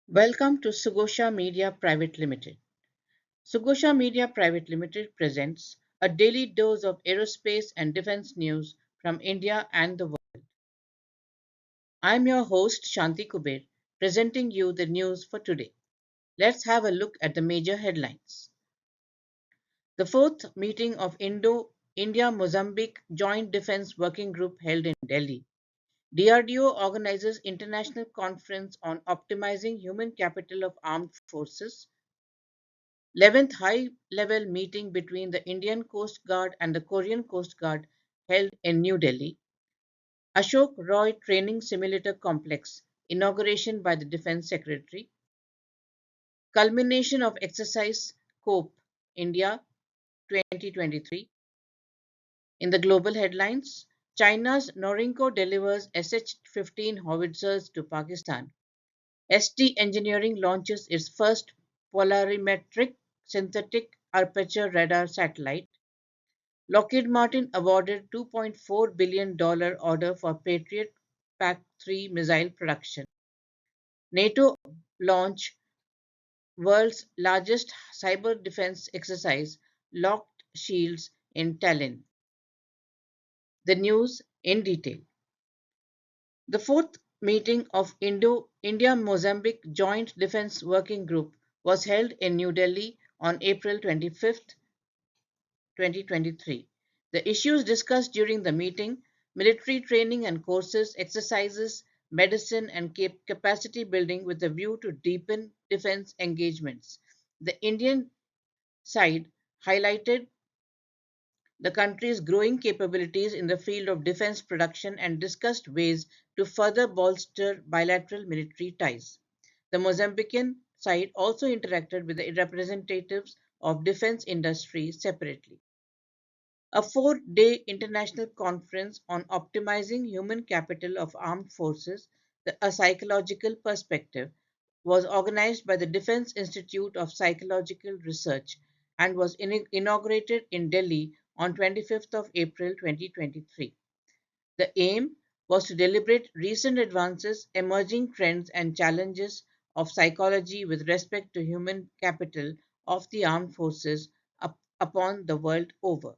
Welcome to Sugosha Media Private Limited. Sugosha Media Private Limited presents a daily dose of aerospace and defense news from India and the world. I'm your host Shanti Kuber, presenting you the news for today. Let's have a look at the major headlines. The fourth meeting of India Mozambique Joint Defense Working Group held in Delhi. DRDO organizes international conference on optimizing human capital of armed forces. 11th high-level meeting between the Indian Coast Guard and the Korean Coast Guard held in New Delhi. Ashok Roy Training Simulator Complex, inauguration by the Defence Secretary. Culmination of exercise COPE India 2023. In the global headlines, China's Norinco delivers SH-15 howitzers to Pakistan. ST Engineering launches its first polarimetric synthetic aperture radar satellite. Lockheed Martin awarded $2.4 billion order for Patriot PAC-3 missile production. NATO launch world's largest cyber defense exercise, Locked Shields in Tallinn. The news in detail. The fourth meeting of India-Mozambique Joint Defense Working Group was held in New Delhi on April 25th, 2023. The issues discussed during the meeting: military training and courses, exercises, medicine, and capacity building with a view to deepen defense engagements. The Indian side highlighted the country's growing capabilities in the field of defense production and discussed ways to further bolster bilateral military ties. The Mozambican side also interacted with the representatives of defense industry separately. A 4-day international conference on optimizing human capital of armed forces, a psychological perspective, was organized by the Defense Institute of Psychological Research and was inaugurated in Delhi on 25th of April 2023. The aim was to deliberate recent advances, emerging trends, and challenges of psychology with respect to human capital of the armed forces upon the world over.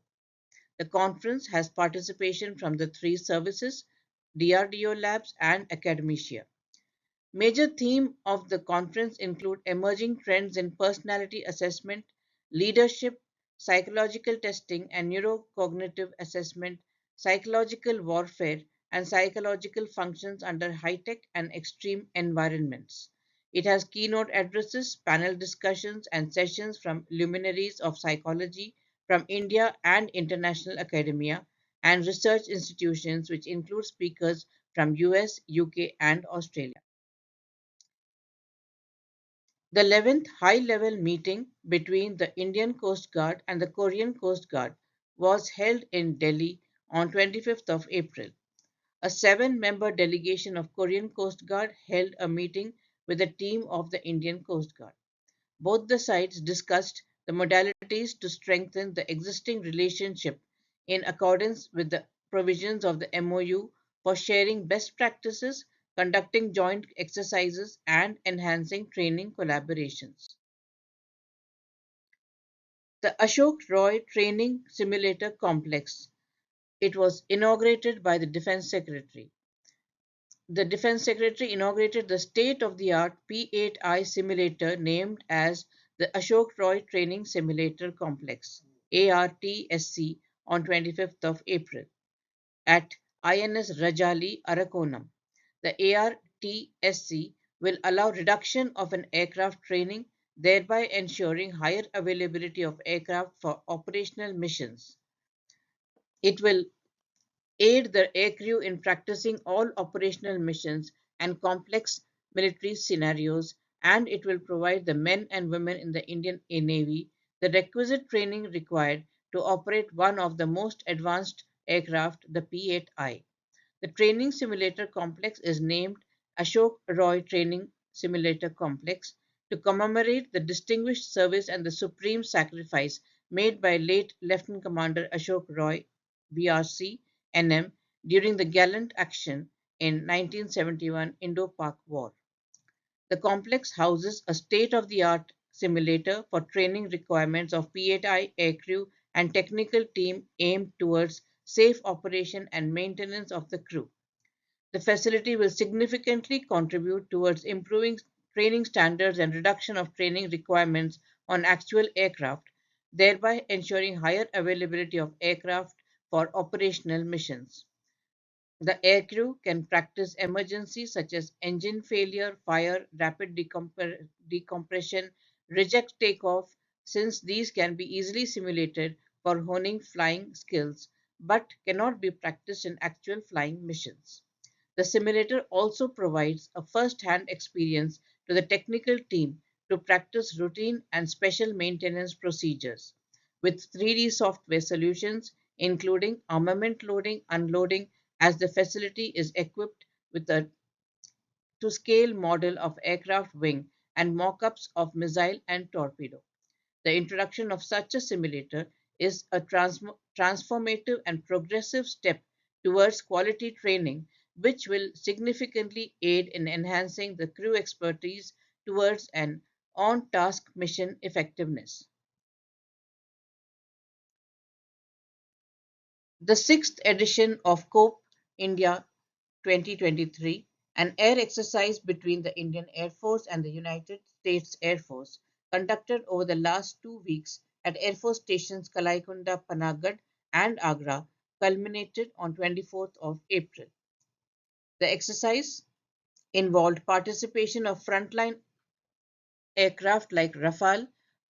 The conference has participation from the three services, DRDO labs, and academia. Major theme of the conference include emerging trends in personality assessment, leadership, psychological testing and neurocognitive assessment, psychological warfare, and psychological functions under high-tech and extreme environments. It has keynote addresses, panel discussions, and sessions from luminaries of psychology from India and international academia and research institutions, which include speakers from US, UK, and Australia. The 11th high-level meeting between the Indian Coast Guard and the Korean Coast Guard was held in Delhi on 25th of April. A seven-member delegation of Korean Coast Guard held a meeting with a team of the Indian Coast Guard. Both the sides discussed the modalities to strengthen the existing relationship in accordance with the provisions of the MOU for sharing best practices, conducting joint exercises, and enhancing training collaborations. The Ashok Roy Training Simulator Complex. It was inaugurated by the Defense Secretary. The Defense Secretary inaugurated the state-of-the-art P-8I simulator named as the Ashok Roy Training Simulator Complex (ARTSC) on 25th of April at INS Rajali, Arakonam. The ARTSC will allow reduction of an aircraft training, thereby ensuring higher availability of aircraft for operational missions. It will aid the aircrew in practicing all operational missions and complex military scenarios, and it will provide the men and women in the Indian Navy the requisite training required to operate one of the most advanced aircraft, the P-8I. The training simulator complex is named Ashok Roy Training Simulator Complex to commemorate the distinguished service and the supreme sacrifice made by late Lieutenant Commander Ashok Roy, BRC, NM, during the gallant action in 1971 Indo-Pak War. The complex houses a state-of-the-art simulator for training requirements of P8I aircrew and technical team aimed towards safe operation and maintenance of the crew. The facility will significantly contribute towards improving training standards and reduction of training requirements on actual aircraft, thereby ensuring higher availability of aircraft for operational missions. The aircrew can practice emergencies such as engine failure, fire, rapid decompression, reject takeoff, since these can be easily simulated for honing flying skills but cannot be practiced in actual flying missions. The simulator also provides a first-hand experience to the technical team to practice routine and special maintenance procedures. With 3D software solutions, including armament loading, unloading, as the facility is equipped with a to scale model of aircraft wing and mock-ups of missile and torpedo. The introduction of such a simulator is a transformative and progressive step towards quality training, which will significantly aid in enhancing the crew expertise towards an on task mission effectiveness. The sixth edition of COPE India 2023, an air exercise between the Indian Air Force and the United States Air Force, conducted over the last 2 weeks at Air Force Stations Kalaikunda, Panagarh, and Agra, culminated on 24th of April. The exercise involved participation of frontline aircraft like Rafale,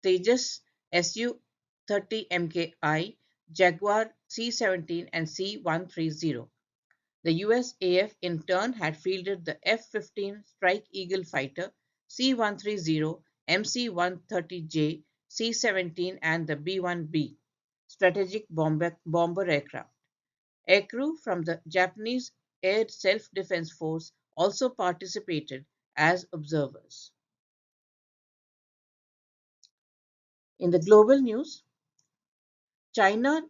Tejas Su-30 MKI, Jaguar C-17 and C-130. The USAF in turn had fielded the F-15 Strike Eagle fighter, C-130, MC-130J, C-17 and the B-1B strategic bomber aircraft. Aircrew from the Japanese Air Self-Defense Force also participated as observers. In the global news, China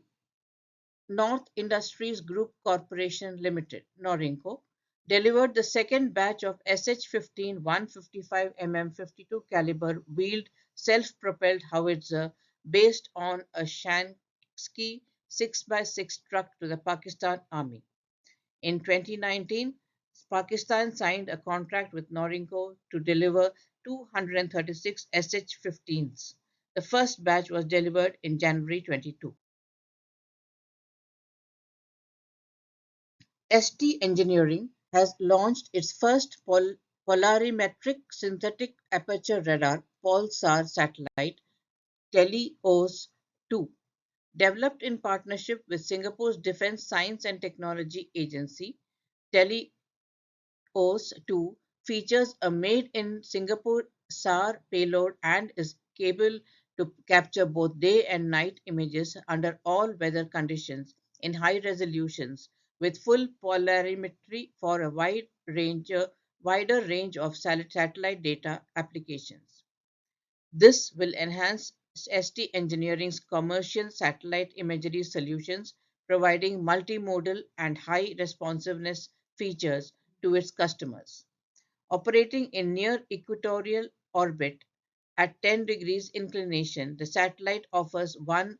North Industries Group Corporation Limited (Norinco) delivered the second batch of SH-15 155 mm 52 caliber wheeled self-propelled howitzer based on a Shansky 6x6 truck to the Pakistan Army. In 2019, Pakistan signed a contract with Norinco to deliver 236 SH-15s. The first batch was delivered in January 22. ST Engineering has launched its first polarimetric synthetic aperture radar (POLSAR) satellite, TeleOS-2, developed in partnership with Singapore's Defence Science and Technology Agency. TeleOS-2 features a made-in-Singapore SAR payload and is capable to capture both day and night images under all weather conditions in high resolutions with full polarimetry for a wider range of satellite data applications. This will enhance ST Engineering's commercial satellite imagery solutions, providing multimodal and high responsiveness features to its customers. Operating in near equatorial orbit at 10 degrees inclination, the satellite offers 1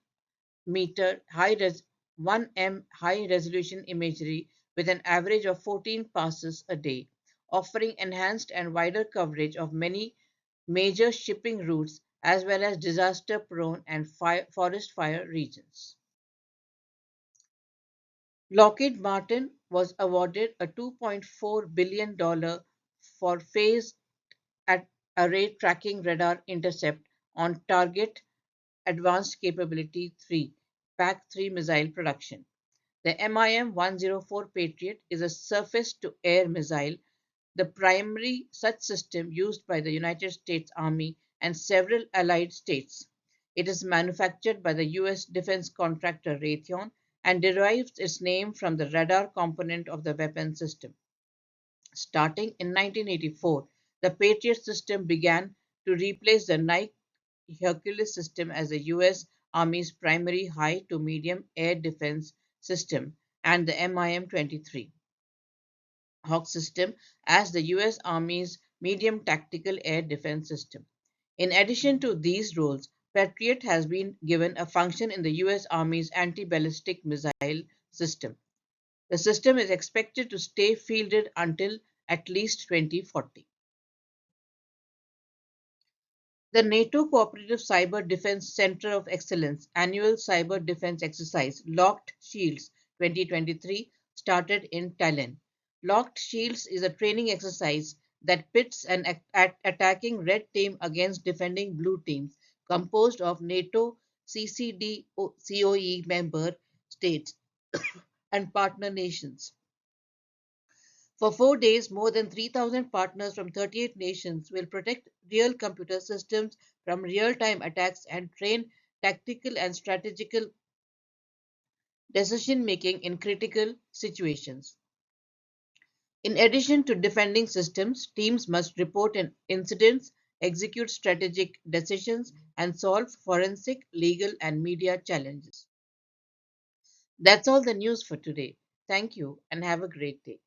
m high resolution imagery with an average of 14 passes a day, offering enhanced and wider coverage of many major shipping routes as well as disaster prone and forest fire regions. Lockheed Martin was awarded a $2.4 billion for phased array tracking radar intercept on Target Advanced Capability 3 PAC-3 missile production. The MIM-104 Patriot is a surface-to-air missile, the primary such system used by the United States Army and several allied states. It is manufactured by the U.S. defense contractor Raytheon and derives its name from the radar component of the weapon system. Starting in 1984, the Patriot system began to replace the Nike Hercules system as the U.S. Army's primary high to medium air defense system and the MIM-23 Hawk system as the U.S. Army's medium tactical air defense system. In addition to these roles, Patriot has been given a function in the US Army's anti ballistic missile system. The system is expected to stay fielded until at least 2040. The NATO Cooperative Cyber Defense Center of Excellence annual cyber defense exercise, Locked Shields 2023, started in Tallinn. Locked Shields is a training exercise that pits an attacking red team against defending blue teams, composed of NATO CCDCOE member states and partner nations. For 4 days, more than 3,000 partners from 38 nations will protect real computer systems from real time attacks and train tactical and strategical decision making in critical situations. In addition to defending systems, teams must report incidents, execute strategic decisions, and solve forensic, legal, and media challenges. That's all the news for today. Thank you and have a great day.